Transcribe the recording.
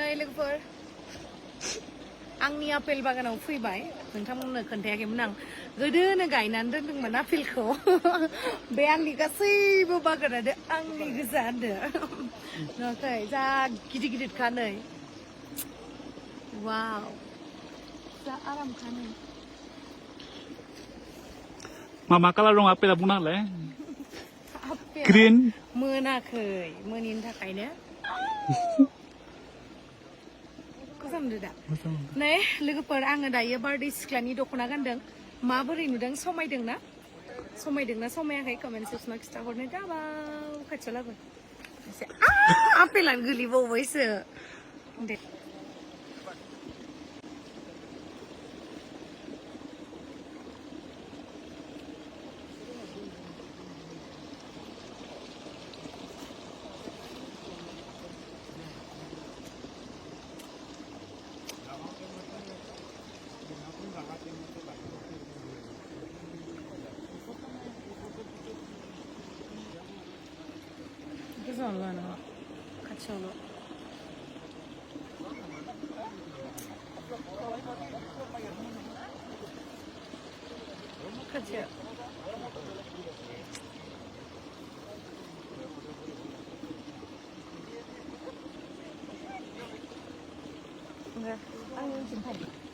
नै लोगोफोर आंनि आपेल बागानाव फैबाय नोंथांमोननो खोन्थायाखैमोन आं गोदोनो गायनानै दोनदोंमोन आपेलखौ बे आंनि गासैबो बागानानो आंनि गोजा होनदो नुवाखै जा गिदिर गिदिरखा नै वाव जा आरामखा नै मा कालार दं आपेला बुंना होलाय आपेला ग्रीन मोनाखै मोनिनि थाखायनो गोजामदो दा नै लोगोफोर आङो दायो बारदै सिख्लानि दख'ना गानदों माबोरै नुदों समायदोंना समायाखै कमेन्ट सेक्सनाव खिथाहरनो दाबाव खाथियाव लाबो आपेलानो गोलैबावबायसो दे गोजानाव लानाङा खाथियावल' खाथियाव आंनि उनथिं फै